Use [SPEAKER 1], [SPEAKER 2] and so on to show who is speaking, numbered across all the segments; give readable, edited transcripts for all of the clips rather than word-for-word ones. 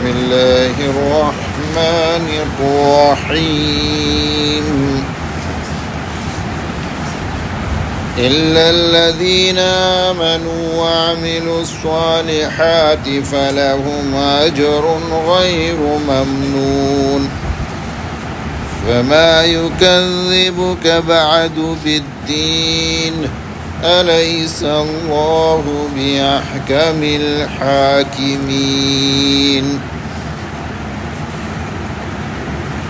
[SPEAKER 1] الله الرحمن الرحيم إلا الذين آمنوا وعملوا الصالحات فلهم أجر غير ممنون فما يكذبك بعد بالدين أليس الله بأحكم الحاكمين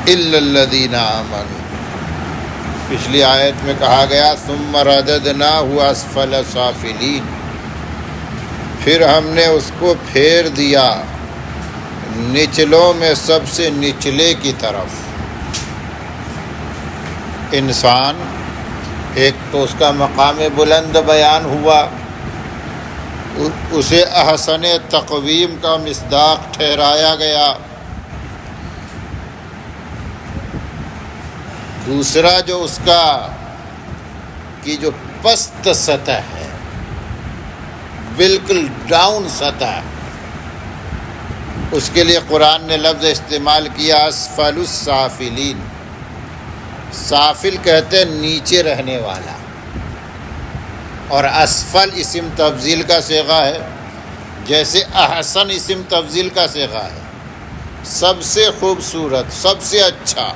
[SPEAKER 1] إلا الذين آمنوا. پچھلی آیت میں کہا گیا ثم رددناہ اسفل سافلین، پھر ہم نے اس کو پھیر دیا نچلوں میں سب سے نچلے کی طرف. انسان ایک تو اس کا مقام بلند بیان ہوا، اسے احسن تقویم کا مصداق ٹھہرایا گیا. دوسرا جو اس کا کی جو پست سطح ہے، بالکل ڈاؤن سطح، اس کے لیے قرآن نے لفظ استعمال کیا اسفل السافلین. سافل کہتے ہیں نیچے رہنے والا، اور اسفل اسم تفضیل کا صیغہ ہے، جیسے احسن اسم تفضیل کا صیغہ ہے، سب سے خوبصورت، سب سے اچھا.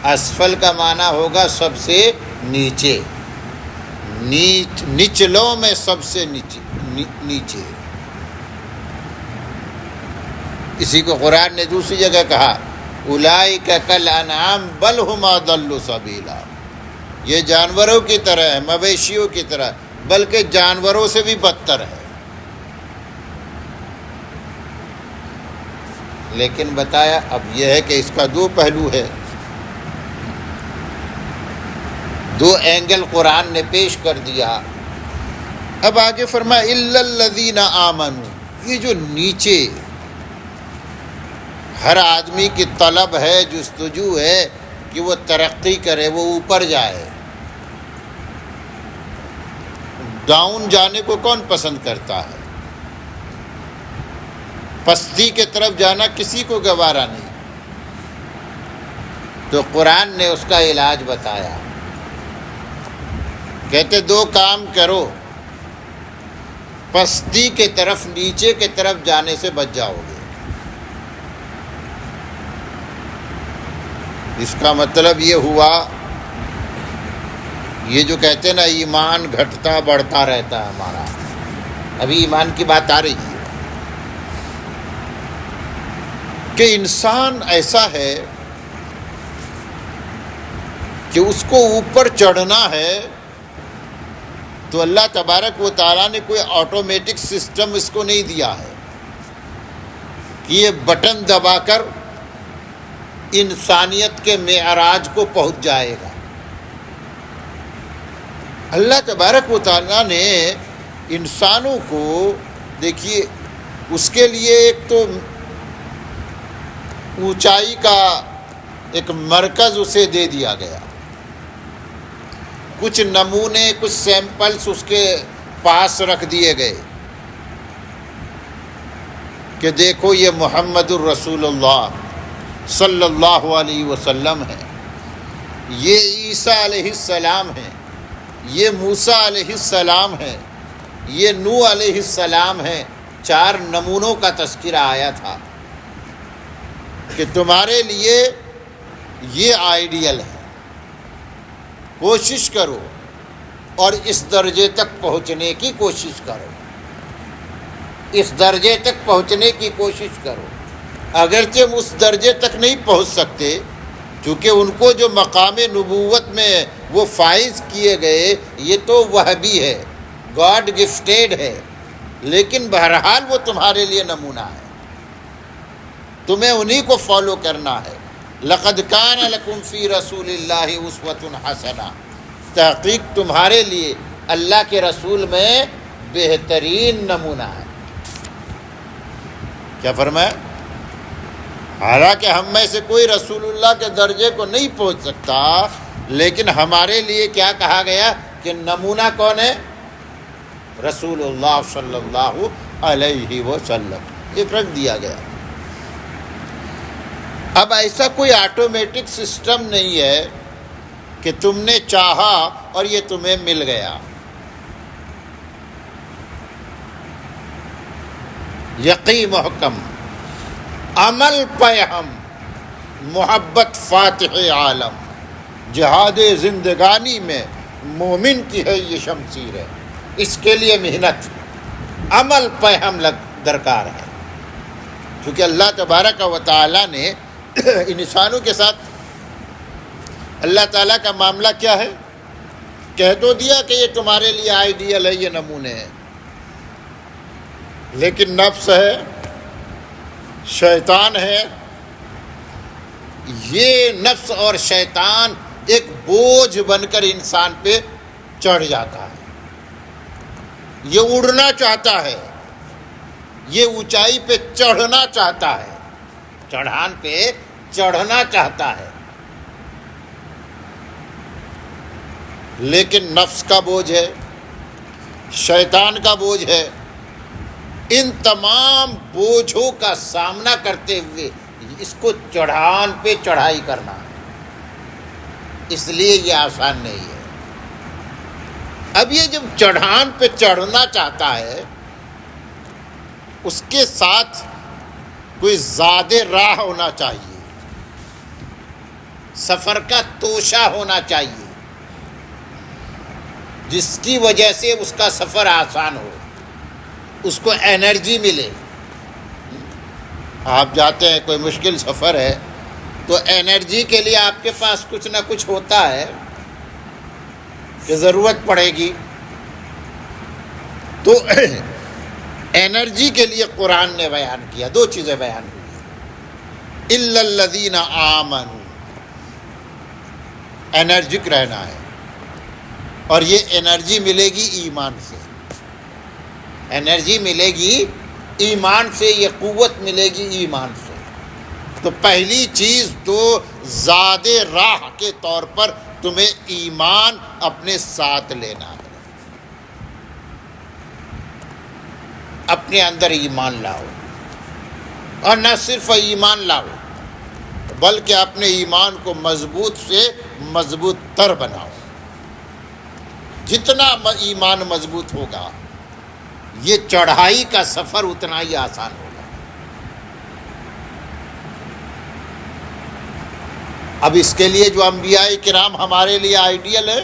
[SPEAKER 1] اسفل کا معنی ہوگا سب سے نیچے، نچلوں میں سب سے نیچے. اسی کو قرآن نے دوسری جگہ کہا اولئک کالانعام بل ھم اضل سبیلا، یہ جانوروں کی طرح ہے، مویشیوں کی طرح، بلکہ جانوروں سے بھی بدتر ہے. لیکن بتایا اب یہ ہے کہ اس کا دو پہلو ہے، دو اینگل قرآن نے پیش کر دیا. اب آگے فرمایا الا الذین آمنوا، یہ جو نیچے ہر آدمی کی طلب ہے، جستجو ہے کہ وہ ترقی کرے، وہ اوپر جائے. ڈاؤن جانے کو کون پسند کرتا ہے؟ پستی کے طرف جانا کسی کو گوارا نہیں. تو قرآن نے اس کا علاج بتایا، کہتے دو کام کرو، پستی کے طرف، نیچے کے طرف جانے سے بچ جاؤ گے. اس کا مطلب یہ ہوا، یہ جو کہتے ہیں نا ایمان گھٹتا بڑھتا رہتا ہے ہمارا، ابھی ایمان کی بات آ رہی ہے کہ انسان ایسا ہے کہ اس کو اوپر چڑھنا ہے تو اللہ تبارک و تعالیٰ نے کوئی آٹومیٹک سسٹم اس کو نہیں دیا ہے کہ یہ بٹن دبا کر انسانیت کے معراج کو پہنچ جائے گا. اللہ تبارک و تعالیٰ نے انسانوں کو، دیکھیے، اس کے لیے ایک تو اونچائی کا ایک مرکز اسے دے دیا گیا، کچھ نمونے، کچھ سیمپلز اس کے پاس رکھ دیے گئے کہ دیکھو یہ محمد الرسول اللہ صلی اللہ علیہ وسلم ہے، یہ عیسیٰ علیہ السلام ہے، یہ موسیٰ علیہ السلام ہے، یہ نوح علیہ السلام ہے. 4 نمونوں کا تذکرہ آیا تھا کہ تمہارے لیے یہ آئیڈیل ہے، کوشش کرو اور اس درجے تک پہنچنے کی کوشش کرو، اس درجے تک پہنچنے کی کوشش کرو. اگرچہ ہم اس درجے تک نہیں پہنچ سکتے کیونکہ ان کو جو مقام نبوت میں وہ فائز کیے گئے یہ تو وہبی ہے، گاڈ گفٹیڈ ہے، لیکن بہرحال وہ تمہارے لیے نمونہ ہے، تمہیں انہی کو فالو کرنا ہے. لقد کان لکم فی رسول اللہ اسوۃ حسنہ، تحقیق تمہارے لیے اللہ کے رسول میں بہترین نمونہ ہے. کیا فرمایا؟ حالانکہ ہم میں سے کوئی رسول اللہ کے درجے کو نہیں پہنچ سکتا، لیکن ہمارے لیے کیا کہا گیا کہ نمونہ کون ہے؟ رسول اللہ صلی اللہ علیہ وسلم. ایک رکھ دیا گیا۔ اب ایسا کوئی آٹومیٹک سسٹم نہیں ہے کہ تم نے چاہا اور یہ تمہیں مل گیا۔ یقی محکم، عمل پہ ہم، محبت فاتح عالم، جہاد زندگانی میں مومن کی ہے یہ شمشیر ہے، اس کے لیے محنت، عمل پہ ہم درکار ہے۔ کیونکہ اللہ تبارک و تعالیٰ نے انسانوں کے ساتھ، اللہ تعالیٰ کا معاملہ کیا ہے؟ کہہ تو دیا کہ یہ تمہارے لیے آئیڈیل ہے، یہ نمونے ہیں، لیکن نفس ہے، شیطان ہے، یہ نفس اور شیطان ایک بوجھ بن کر انسان پہ چڑھ جاتا ہے۔ یہ اڑنا چاہتا ہے، یہ اونچائی پہ چڑھنا چاہتا ہے، چڑھان پہ چڑھنا چاہتا ہے، لیکن نفس کا بوجھ ہے، شیطان کا بوجھ ہے۔ ان تمام بوجھوں کا سامنا کرتے ہوئے اس کو چڑھان پہ چڑھائی کرنا ہے، اس لیے یہ آسان نہیں ہے۔ اب یہ جب چڑھان پہ چڑھنا چاہتا ہے، اس کے ساتھ کوئی زیادہ راہ ہونا چاہیے، سفر کا توشہ ہونا چاہیے، جس کی وجہ سے اس کا سفر آسان ہو، اس کو انرجی ملے۔ آپ جاتے ہیں، کوئی مشکل سفر ہے، تو انرجی کے لیے آپ کے پاس کچھ نہ کچھ ہوتا ہے کہ ضرورت پڑے گی، تو انرجی کے لیے قرآن نے بیان کیا، دو چیزیں بیان ہوئی، الا الذین آمنوا، انرجک رہنا ہے، اور یہ انرجی ملے گی ایمان سے، انرجی ملے گی ایمان سے، یہ قوت ملے گی ایمان سے۔ تو پہلی چیز تو زاد راہ کے طور پر تمہیں ایمان اپنے ساتھ لینا ہے، اپنے اندر ایمان لاؤ، اور نہ صرف ایمان لاؤ بلکہ اپنے ایمان کو مضبوط سے مضبوط تر بناؤ۔ جتنا ایمان مضبوط ہوگا، یہ چڑھائی کا سفر اتنا ہی آسان ہوگا۔ اب اس کے لیے جو انبیاء کرام ہمارے لیے آئیڈیل ہے،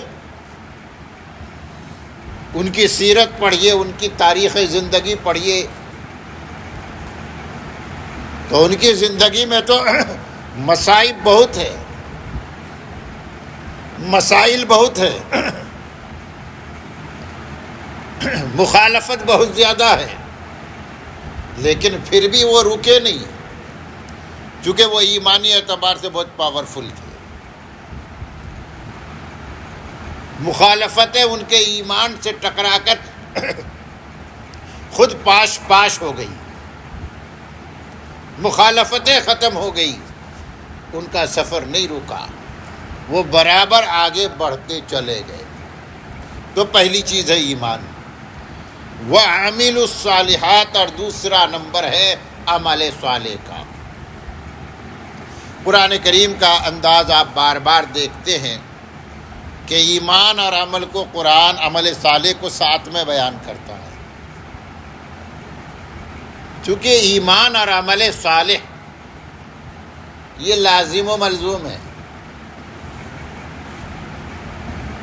[SPEAKER 1] ان کی سیرت پڑھیے، ان کی تاریخ زندگی پڑھیے، تو ان کی زندگی میں تو مصائب بہت ہے، مسائل بہت ہے، مخالفت بہت زیادہ ہے، لیکن پھر بھی وہ رکے نہیں، چونکہ وہ ایمانی اعتبار سے بہت پاورفل تھے۔ مخالفتیں ان کے ایمان سے ٹکرا کر خود پاش پاش ہو گئی، مخالفتیں ختم ہو گئی، ان کا سفر نہیں رکا، وہ برابر آگے بڑھتے چلے گئے۔ تو پہلی چیز ہے ایمان، وَعَمِلُوا الصَّالِحَاتِ، اور دوسرا نمبر ہے عمل صالح کا۔ قرآن کریم کا انداز آپ بار بار دیکھتے ہیں کہ ایمان اور عمل کو قرآن عمل صالح کو ساتھ میں بیان کرتا ہے، چونکہ ایمان اور عمل صالح یہ لازم و ملزوم ہے۔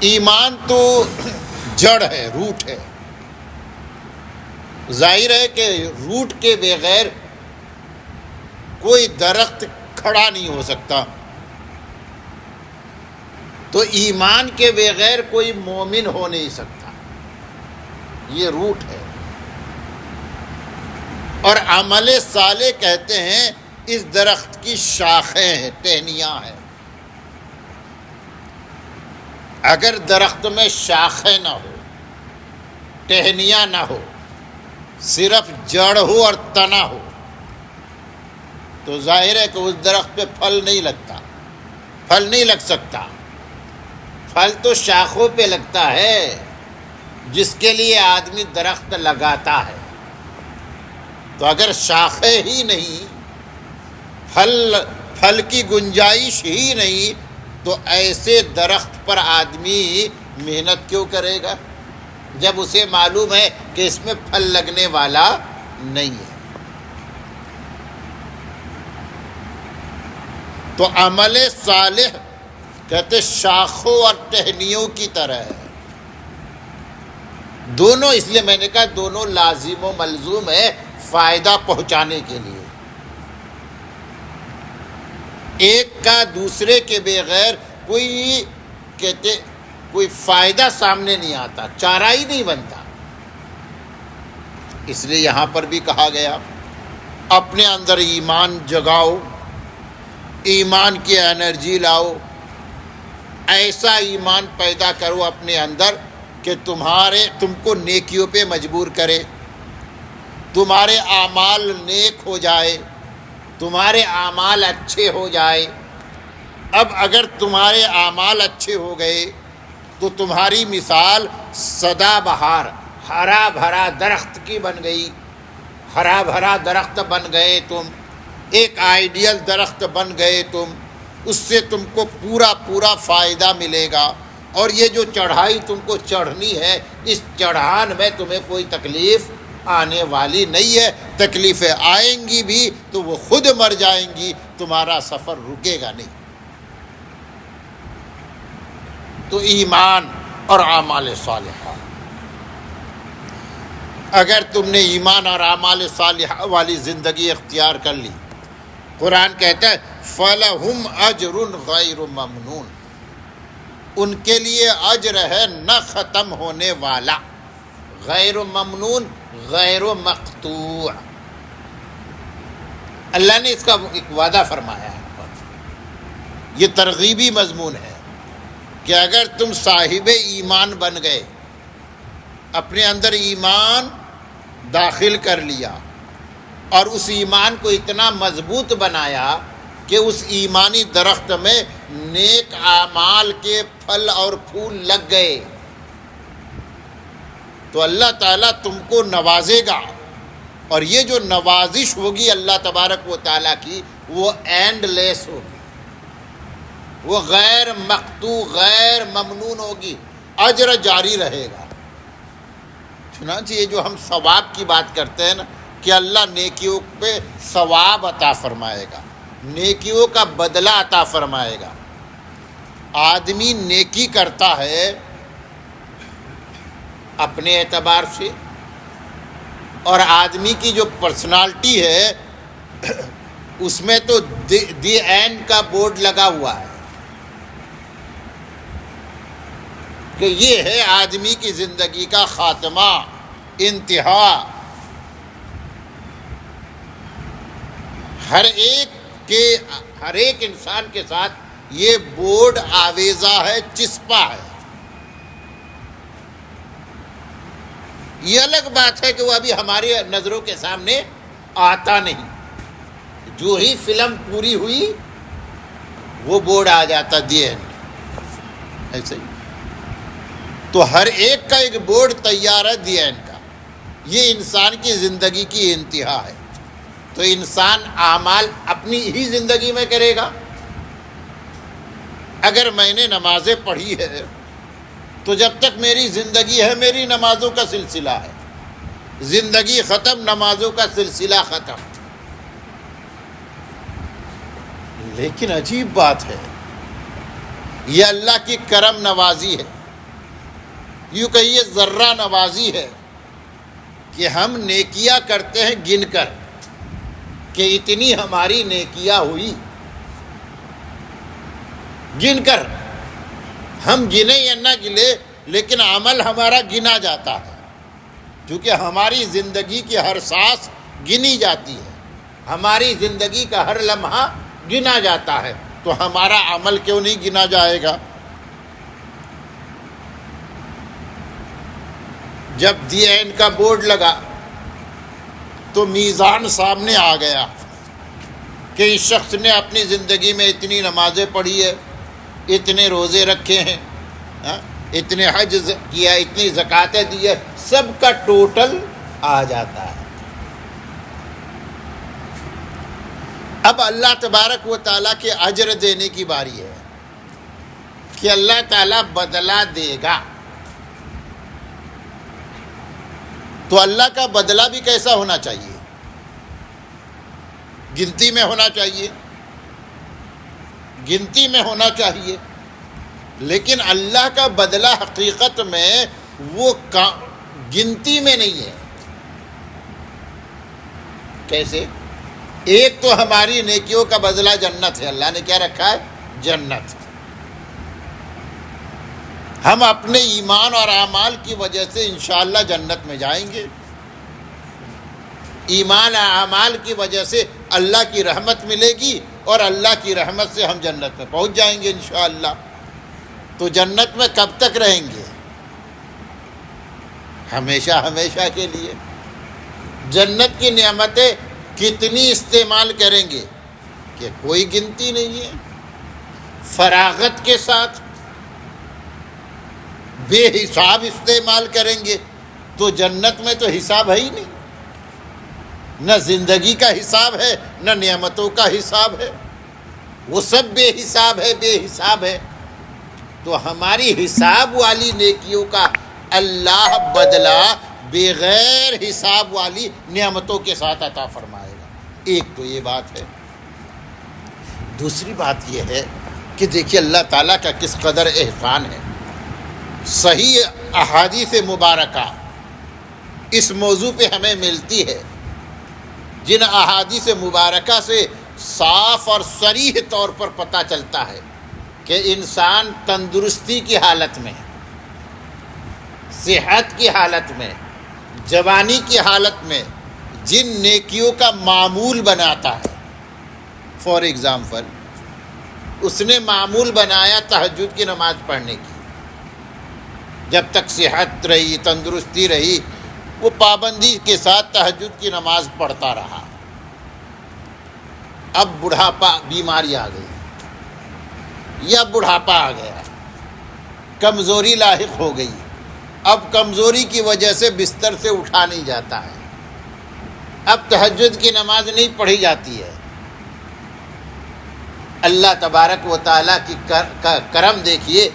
[SPEAKER 1] ایمان تو جڑ ہے، روٹ ہے، ظاہر ہے کہ روٹ کے بغیر کوئی درخت کھڑا نہیں ہو سکتا، تو ایمان کے بغیر کوئی مومن ہو نہیں سکتا، یہ روٹ ہے۔ اور عمل صالح کہتے ہیں اس درخت کی شاخیں ہیں، ٹہنیاں ہیں۔ اگر درخت میں شاخیں نہ ہو، ٹہنیاں نہ ہو، صرف جڑ ہو اور تنا ہو، تو ظاہر ہے کہ اس درخت پہ پھل نہیں لگتا، پھل نہیں لگ سکتا۔ پھل تو شاخوں پہ لگتا ہے، جس کے لیے آدمی درخت لگاتا ہے۔ تو اگر شاخیں ہی نہیں، پھل کی گنجائش ہی نہیں، تو ایسے درخت پر آدمی محنت کیوں کرے گا جب اسے معلوم ہے کہ اس میں پھل لگنے والا نہیں ہے؟ تو عمل صالح کہتے شاخوں اور ٹہنیوں کی طرح ہے، دونوں، اس لیے میں نے کہا دونوں لازم و ملزوم ہے فائدہ پہنچانے کے لیے، ایک کا دوسرے کے بغیر کوئی فائدہ سامنے نہیں آتا، چارہ ہی نہیں بنتا۔ اس لیے یہاں پر بھی کہا گیا اپنے اندر ایمان جگاؤ، ایمان کی انرجی لاؤ، ایسا ایمان پیدا کرو اپنے اندر کہ تم کو نیکیوں پہ مجبور کرے، تمہارے اعمال نیک ہو جائے، تمہارے اعمال اچھے ہو جائے۔ اب اگر تمہارے اعمال اچھے ہو گئے تو تمہاری مثال سدا بہار ہرا بھرا درخت کی بن گئی، ہرا بھرا درخت بن گئے، تم ایک آئیڈیل درخت بن گئے، تم اس سے تم کو پورا فائدہ ملے گا، اور یہ جو چڑھائی تم کو چڑھنی ہے اس چڑھان میں تمہیں کوئی تکلیف آنے والی نہیں ہے، تکلیفیں آئیں گی بھی تو وہ خود مر جائیں گی، تمہارا سفر رکے گا نہیں۔ تو ایمان اور اعمال صالحہ، اگر تم نے ایمان اور اعمال صالحہ والی زندگی اختیار کر لی، قرآن کہتا ہے فَلَهُمْ أَجْرٌ غَيْرُ مَمْنُونَ، ان کے لیے اجر ہے نہ ختم ہونے والا، غیر ممنون، غیر مقطوع۔ اللہ نے اس کا ایک وعدہ فرمایا ہے، یہ ترغیبی مضمون ہے کہ اگر تم صاحب ایمان بن گئے، اپنے اندر ایمان داخل کر لیا اور اس ایمان کو اتنا مضبوط بنایا کہ اس ایمانی درخت میں نیک اعمال کے پھل اور پھول لگ گئے، تو اللہ تعالیٰ تم کو نوازے گا، اور یہ جو نوازش ہوگی اللہ تبارک و تعالیٰ کی وہ اینڈ لیس ہوگی، وہ غیر مقطوع غیر ممنون ہوگی، اجر جاری رہے گا۔ چنانچہ یہ جو ہم ثواب کی بات کرتے ہیں نا کہ اللہ نیکیوں پہ ثواب عطا فرمائے گا، نیکیوں کا بدلہ عطا فرمائے گا۔ آدمی نیکی کرتا ہے اپنے اعتبار سے، اور آدمی کی جو پرسنالٹی ہے اس میں تو دی اینڈ کا بورڈ لگا ہوا ہے کہ یہ ہے آدمی کی زندگی کا خاتمہ، انتہا۔ ہر ایک انسان کے ساتھ یہ بورڈ آویزہ ہے، چسپا ہے۔ یہ الگ بات ہے کہ وہ ابھی ہماری نظروں کے سامنے آتا نہیں، جو ہی فلم پوری ہوئی وہ بورڈ آ جاتا دی اینڈ، ایسے ہی۔ تو ہر ایک کا ایک بورڈ تیار ہے دی اینڈ کا، یہ انسان کی زندگی کی انتہا ہے۔ تو انسان اعمال اپنی ہی زندگی میں کرے گا۔ اگر میں نے نمازیں پڑھی ہے تو جب تک میری زندگی ہے میری نمازوں کا سلسلہ ہے، زندگی ختم نمازوں کا سلسلہ ختم۔ لیکن عجیب بات ہے، یہ اللہ کی کرم نوازی ہے، یوں کہیے ذرہ نوازی ہے کہ ہم نیکیاں کرتے ہیں گن کر کہ اتنی ہماری نیکیاں ہوئی، گن کر ہم گنے یا نہ گنے لیکن عمل ہمارا گنا جاتا ہے، کیونکہ ہماری زندگی کی ہر سانس گنی جاتی ہے، ہماری زندگی کا ہر لمحہ گنا جاتا ہے، تو ہمارا عمل کیوں نہیں گنا جائے گا؟ جب دی اینڈ کا بورڈ لگا تو میزان سامنے آ گیا کہ اس شخص نے اپنی زندگی میں اتنی نمازیں پڑھی ہے، اتنے روزے رکھے ہیں، اتنے حج کیا، اتنی زکاتیں دی ہے، سب کا ٹوٹل آ جاتا ہے۔ اب اللہ تبارک و تعالیٰ کے اجر دینے کی باری ہے کہ اللہ تعالیٰ بدلہ دے گا. تو اللہ کا بدلہ بھی کیسا ہونا چاہیے؟ گنتی میں ہونا چاہیے، گنتی میں ہونا چاہیے. لیکن اللہ کا بدلہ حقیقت میں وہ گنتی میں نہیں ہے. کیسے؟ ایک تو ہماری نیکیوں کا بدلہ جنت ہے. اللہ نے کیا رکھا ہے؟ جنت. ہم اپنے ایمان اور اعمال کی وجہ سے انشاءاللہ جنت میں جائیں گے. ایمان اور اعمال کی وجہ سے اللہ کی رحمت ملے گی اور اللہ کی رحمت سے ہم جنت میں پہنچ جائیں گے انشاءاللہ. تو جنت میں کب تک رہیں گے؟ ہمیشہ ہمیشہ کے لیے. جنت کی نعمتیں کتنی استعمال کریں گے کہ کوئی گنتی نہیں ہے. فراغت کے ساتھ بے حساب استعمال کریں گے تو جنت میں تو حساب ہے ہی نہیں. نہ زندگی کا حساب ہے، نہ نعمتوں کا حساب ہے. وہ سب بے حساب ہے، بے حساب ہے. تو ہماری حساب والی نیکیوں کا اللہ بدلہ بغیر حساب والی نعمتوں کے ساتھ عطا فرمائے گا. ایک تو یہ بات ہے. دوسری بات یہ ہے کہ دیکھیے اللہ تعالیٰ کا کس قدر احسان ہے. صحیح احادیث مبارکہ اس موضوع پہ ہمیں ملتی ہے، جن احادیث مبارکہ سے صاف اور صریح طور پر پتہ چلتا ہے کہ انسان تندرستی کی حالت میں، صحت کی حالت میں، جوانی کی حالت میں جن نیکیوں کا معمول بناتا ہے. فار ایگزامپل اس نے معمول بنایا تہجد کی نماز پڑھنے کی. جب تک صحت رہی، تندرستی رہی، وہ پابندی کے ساتھ تہجد کی نماز پڑھتا رہا. اب بڑھاپا، بیماری آ گئی یا بڑھاپا آ گیا، کمزوری لاحق ہو گئی. اب کمزوری کی وجہ سے بستر سے اٹھا نہیں جاتا ہے. اب تہجد کی نماز نہیں پڑھی جاتی ہے. اللہ تبارک و تعالیٰ کی کرم دیکھیے.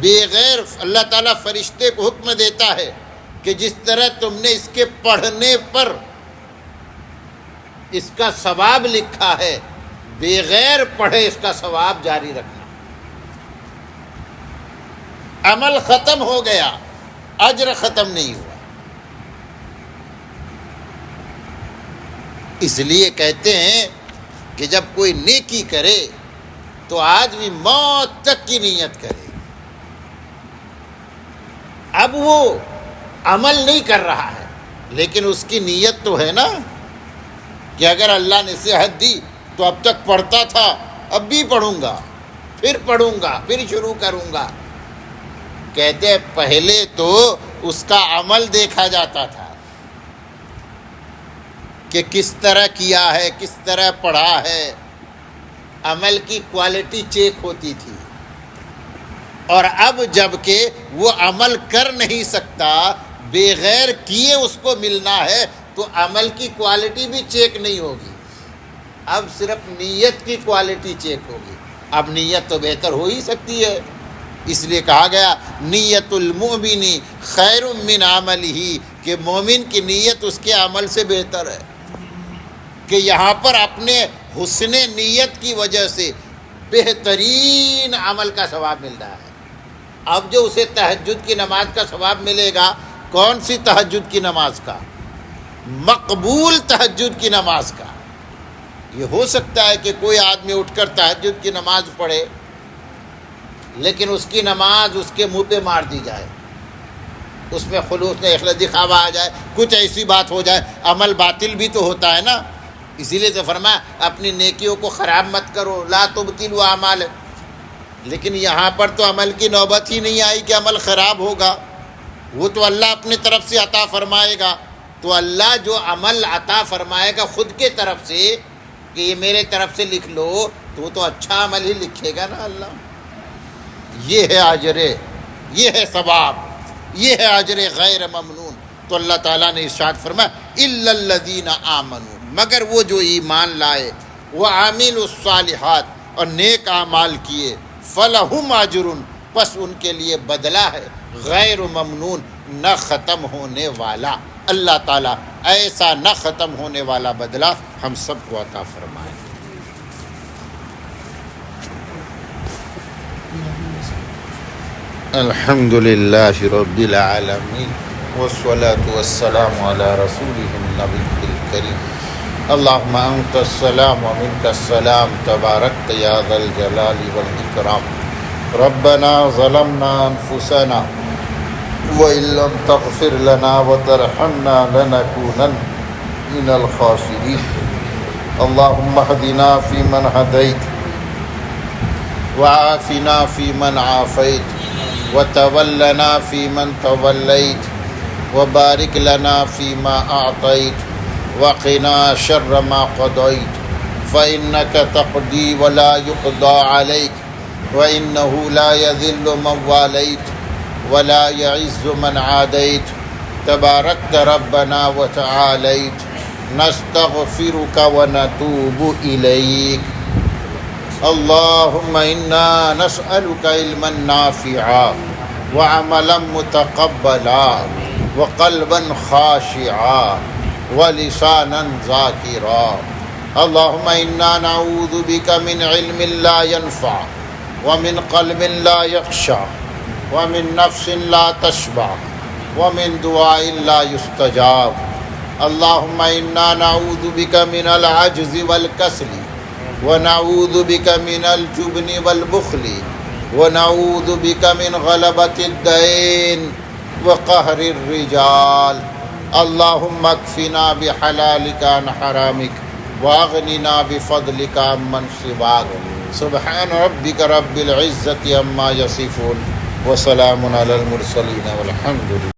[SPEAKER 1] بغیر اللہ تعالیٰ فرشتے کو حکم دیتا ہے کہ جس طرح تم نے اس کے پڑھنے پر اس کا ثواب لکھا ہے، بغیر پڑھے اس کا ثواب جاری رکھنا. عمل ختم ہو گیا، اجر ختم نہیں ہوا. اس لیے کہتے ہیں کہ جب کوئی نیکی کرے تو آدمی موت تک کی نیت کرے. اب وہ عمل نہیں کر رہا ہے لیکن اس کی نیت تو ہے نا کہ اگر اللہ نے صحت دی تو اب تک پڑھتا تھا، اب بھی پڑھوں گا، پھر پڑھوں گا، پھر شروع کروں گا. کہتے ہیں پہلے تو اس کا عمل دیکھا جاتا تھا کہ کس طرح کیا ہے، کس طرح پڑھا ہے. عمل کی کوالٹی چیک ہوتی تھی. اور اب جب کہ وہ عمل کر نہیں سکتا، بغیر کیے اس کو ملنا ہے، تو عمل کی کوالٹی بھی چیک نہیں ہوگی. اب صرف نیت کی کوالٹی چیک ہوگی. اب نیت تو بہتر ہو ہی سکتی ہے. اس لیے کہا گیا نیت المؤمن خیر من عملہ، کہ مومن کی نیت اس کے عمل سے بہتر ہے. کہ یہاں پر اپنے حسن نیت کی وجہ سے بہترین عمل کا ثواب مل رہا ہے. اب جو اسے تہجد کی نماز کا ثواب ملے گا، کون سی تہجد کی نماز کا؟ مقبول تہجد کی نماز کا. یہ ہو سکتا ہے کہ کوئی آدمی اٹھ کر تہجد کی نماز پڑھے لیکن اس کی نماز اس کے منہ پہ مار دی جائے، اس میں خلوص اخلاص دکھاوا آ جائے، کچھ ایسی بات ہو جائے. عمل باطل بھی تو ہوتا ہے نا. اسی لیے تو فرمایا اپنی نیکیوں کو خراب مت کرو، لا تبطلوا اعمال. لیکن یہاں پر تو عمل کی نوبت ہی نہیں آئی کہ عمل خراب ہوگا. وہ تو اللہ اپنی طرف سے عطا فرمائے گا. تو اللہ جو عمل عطا فرمائے گا خود کے طرف سے کہ یہ میرے طرف سے لکھ لو، تو وہ تو اچھا عمل ہی لکھے گا نا اللہ. یہ ہے اجر، یہ ہے ثواب، یہ ہے اجر غیر ممنون. تو اللہ تعالیٰ نے ارشاد فرمایا الا الذین آمنوا، مگر وہ جو ایمان لائے، وعاملوا الصالحات اور نیک اعمال کیے فلہم اجر پس ان کے لیے بدلہ ہے غیر ممنون نہ ختم ہونے والا. اللہ تعالیٰ ایسا نہ ختم ہونے والا بدلہ ہم سب کو عطا فرمائے. الحمد للہ رب العالمین والصلاة والسلام علی رسولہ النبی الکریم. اللہم انت السلام ومنک السلام تبارکت یا ذا الجلال والاکرام. ربنا ظلمنا انفسنا وإن لم تغفر لنا وترحمنا لنكونن من الخاسرين. اللهم اهدنا فيمن هديت وعافنا فيمن عافيت وتولنا فيمن توليت وبارك لنا فيما أعطيت وقنا شر ما قضيت فإنك تقضي ولا يقضى عليك وإنه لا يذل من واليت ولا يعز من عاديت تباركت ربنا وتعاليت. نستغفرك ونتوب إليك. اللهم إنا نسألك علما نافعا وعملا متقبلا وقلبا خاشعا ولسانا ذاكرا. اللهم إنا نعوذ بك من علم لا ينفع ومن قلب لا يخشع ومن نفس لا تشبع ومن دعاء لا يستجاب. اللهم إنا نعوذ بك من العجز والكسل ونعوذ بك من الجبن والبخل ونعوذ بك من غلبة الدين وقهر الرجال. اللهم اكفنا بحلالك عن حرامك واغننا بفضلك عمن سواك. سبحان ربك رب العزة عما يصفون وسلام على المرسلين والحمد لله.